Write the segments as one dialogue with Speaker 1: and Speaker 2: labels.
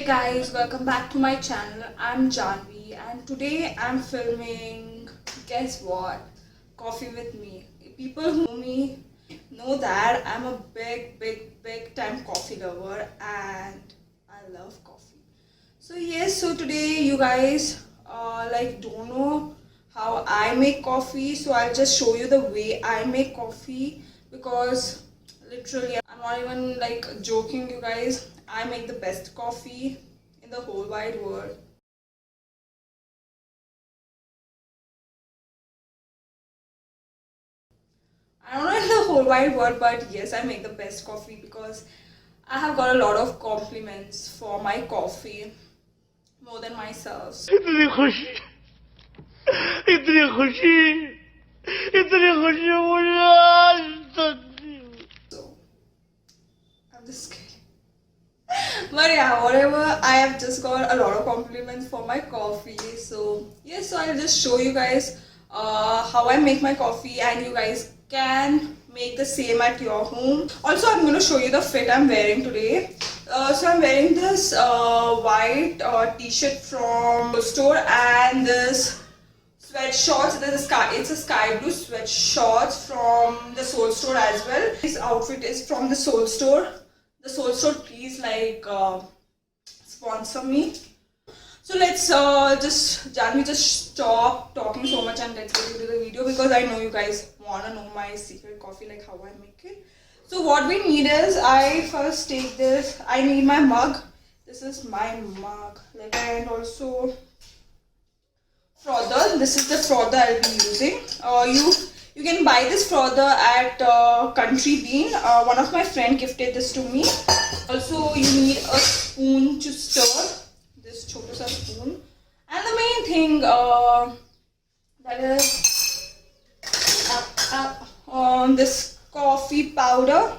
Speaker 1: guys, welcome back to my channel. I'm Janvi and today I'm filming, guess what, coffee with me. People who know me know that I'm a big time coffee lover and I love coffee. So yes, so today you guys don't know how I make coffee, so I'll just show you the way I make coffee because literally I'm not even joking, you guys. I make the best coffee in the whole wide world. I don't know in the whole wide world, but yes, I make the best coffee because I have got a lot of compliments for my coffee more than myself.
Speaker 2: इतनी खुशी इतनी खुशी इतनी खुशी मुझे आज तक नहीं हुई।
Speaker 1: So I'm just kidding. But yeah, whatever, I have just got a lot of compliments for my coffee. So yes, so I'll just show you guys how I make my coffee and you guys can make the same at your home. Also, I'm going to show you the fit I'm wearing today. So I'm wearing this white t-shirt from the store and this sweatshorts. It's a sky blue sweatshorts from the Soul Store as well. This outfit is from the Soul Store. The Soul Store, please sponsor me. So let's Janvi, just stop talking so much and let's get into the video because I know you guys wanna know my secret coffee, like how I make it. So what we need is, I first take this. I need my mug. This is my mug, and also frother. This is the frother I'll be using. You can buy this frother at Country Bean. One of my friend gifted this to me. Also, you need a spoon to stir. This chota sa spoon. And the main thing that is this coffee powder.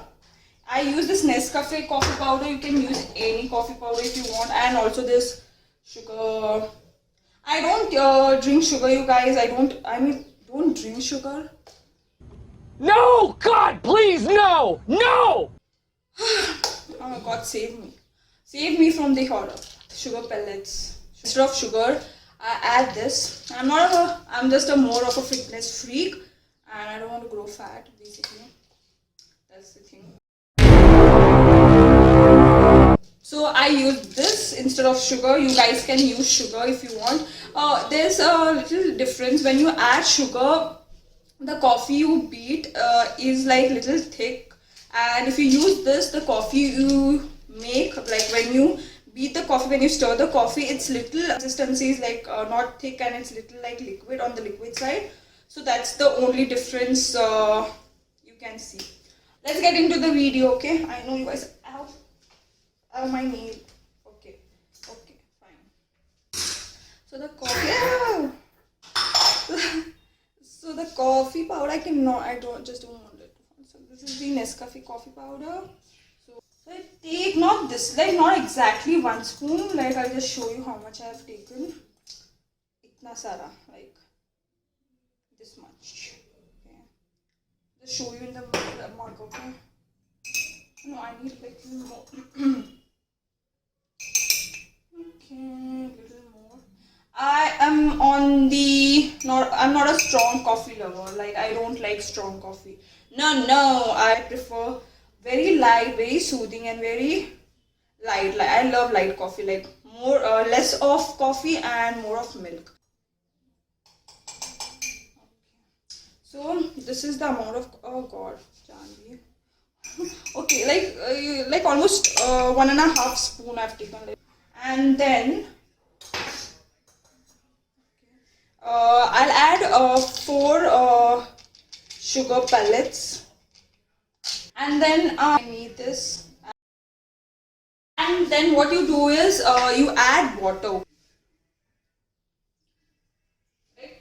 Speaker 1: I use this Nescafe coffee powder. You can use any coffee powder if you want. And also this sugar. I don't drink sugar, you guys. Don't drink sugar.
Speaker 2: No, God, please, no, no.
Speaker 1: Oh my God, save me. Save me from the horror. Sugar pellets. Instead of sugar, I add this. I'm just more of a fitness freak and I don't want to grow fat, basically. That's the thing. So I use this instead of sugar. You guys can use sugar if you want. There's a little difference when you add sugar. The coffee you beat is little thick, and if you use this, the coffee you make, when you beat the coffee, when you stir the coffee, its little consistency is not thick and it's little liquid on the liquid side. So that's the only difference you can see. Let's get into the video, okay? I know you guys. Ow, my nail. Okay, fine. So the coffee. So the coffee powder, I don't want it. So this is the Nescafe coffee powder. So I take not exactly 1 spoon. I'll just show you how much I have taken. Itna sara, this much. Okay. Just show you in the mug, okay? No, I need little more. Okay, little more. I'm not a strong coffee lover. I don't like strong coffee. No, I prefer very light, very soothing and very light. I love light coffee, less of coffee and more of milk. So this is the amount of, oh God, Janvi. Okay, almost 1.5 spoon I've taken. And then I'll add 4 sugar pellets, and then I need this. And then what you do is you add water,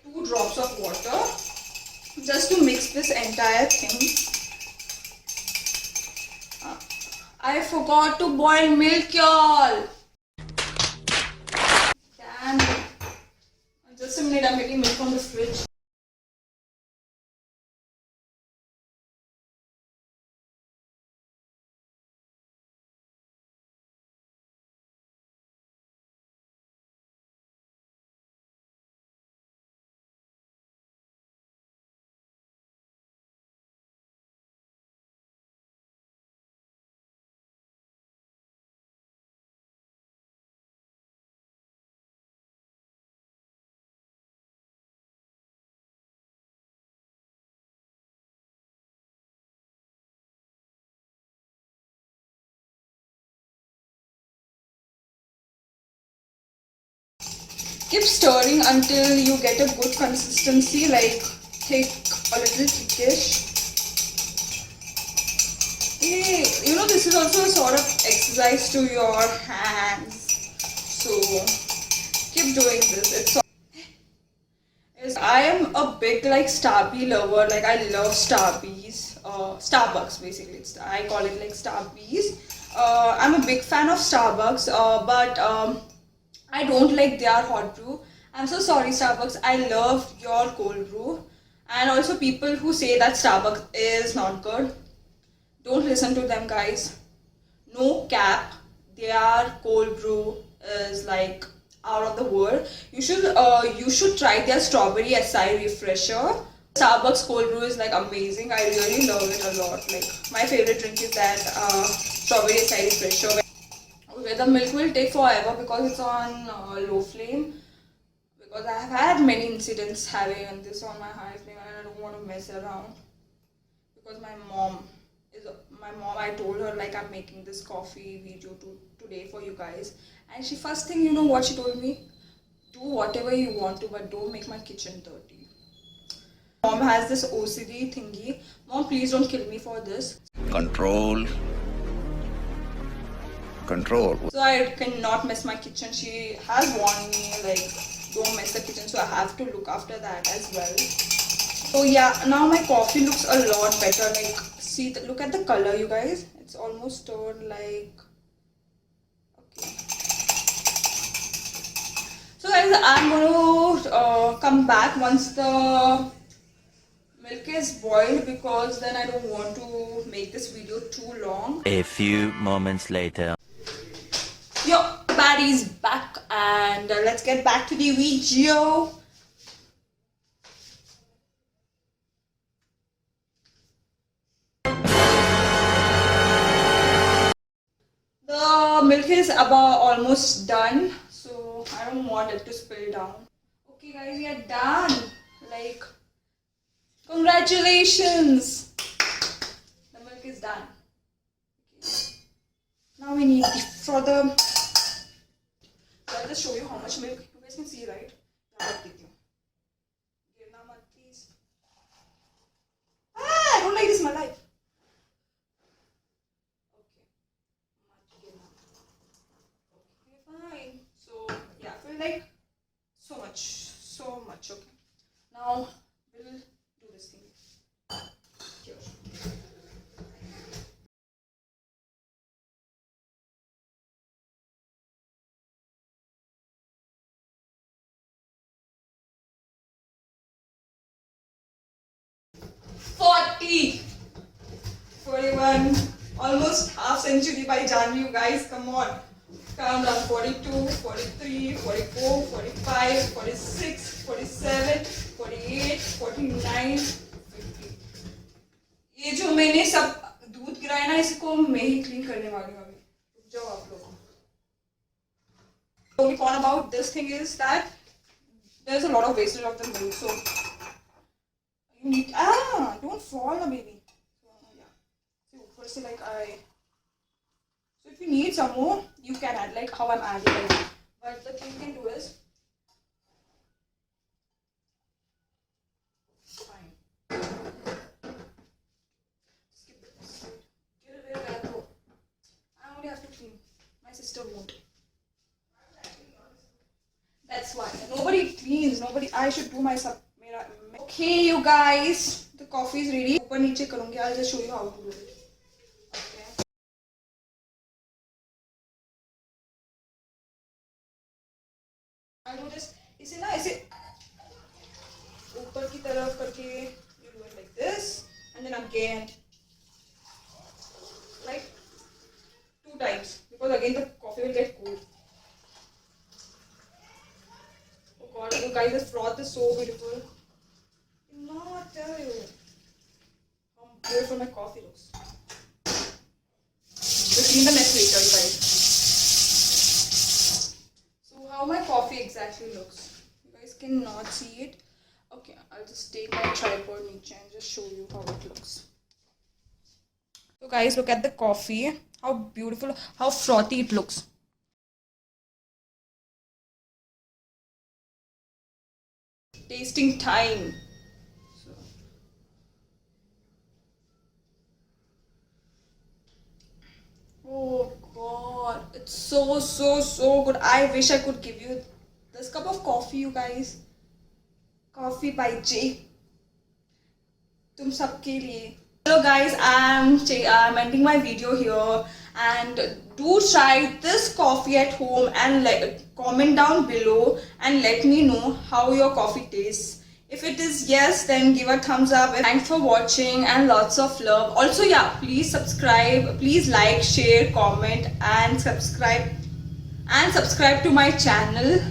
Speaker 1: 2 drops of water, just to mix this entire thing. I forgot to boil milk, y'all. Just a minute, I'm getting milk from the fridge. Keep stirring until you get a good consistency, like thick, a little thickish. Hey, you know, this is also a sort of exercise to your hands. So keep doing this. I am a big like Starby lover. Like I love Starbies. Starbucks basically. I call it like Starbies. I'm a big fan of Starbucks, but I don't like their hot brew. I'm so sorry, Starbucks. I love your cold brew. And also people who say that Starbucks is not good, don't listen to them, guys. No cap. Their cold brew is like out of the world. You should try their strawberry acai refresher. Starbucks cold brew is like amazing. I really love it a lot. Like my favorite drink is that strawberry acai refresher. Okay, the milk will take forever because it's on low flame. Because I have had many incidents having this on my high flame and I don't want to mess around. Because my mom, I told her like I'm making this coffee video today for you guys, and she first thing, you know what she told me? Do whatever you want to, but don't make my kitchen dirty. Mom has this OCD thingy. Mom, please don't kill me for this.
Speaker 3: Control.
Speaker 1: So I cannot mess my kitchen. She has warned me like don't mess the kitchen, so I have to look after that as well. So yeah, now my coffee looks a lot better. Like see, look at the color, you guys. It's almost turned like, okay. So guys, I'm going to come back once the milk is boiled, because then I don't want to make this video too long.
Speaker 4: A few moments later.
Speaker 1: Yo, everybody's back, and let's get back to the video. The milk is about almost done, so I don't want it to spill down. Okay guys, we are done. Like, congratulations! The milk is done. Okay. Now we need the frother. I'll just show you how much milk. You guys can see, right? Please. Ah, I don't like this malai. Fine. So yeah, I feel like so much. Okay. Now we'll do this thing. Here. $40, 41, almost half century by Janvi, you guys, come on. Count down 42, 43, 44, 45, 46, 47, 48, 49, 50. ये जो मैंने सब दूध गिराया ना, इसको मैं ही clean करने वाली हूँ अभी. रुक जाओ आप लोग. The only point about this thing is that there's a lot of wastage of the milk, so you need, don't fall, baby. So yeah. So first, like so if you need some more, you can add, like how I'm adding it. But the thing you can do is, fine. Skip this. Get rid of that though. I only have to clean. My sister won't. That's why. Nobody cleans. I should do my sub. Okay, you guys. The coffee is ready. ऊपर नीचे करूँगी. I'll just show you how to do it. I do this. इसे ना ऐसे ऊपर की तरफ करके you do it like this, and then again like 2 times, because again the coffee will get cold. Oh god, you guys, this froth is so beautiful. I cannot tell you how beautiful my coffee looks. We'll clean the mess later, you guys. How my coffee exactly looks. You guys cannot see it. Okay, I'll just take my tripod niche and just show you how it looks. So guys, look at the coffee. How beautiful, how frothy it looks. tasting time. So. Oh god, it's so good. I wish I could give you this cup of coffee, you guys. Coffee by J. तुम सबके लिए. Hello guys, I'm ending my video here, and do try this coffee at home and comment down below and let me know how your coffee tastes. If it is yes, then give a thumbs up. Thanks for watching and lots of love. Also, yeah, please subscribe, please like, share, comment and subscribe to my channel.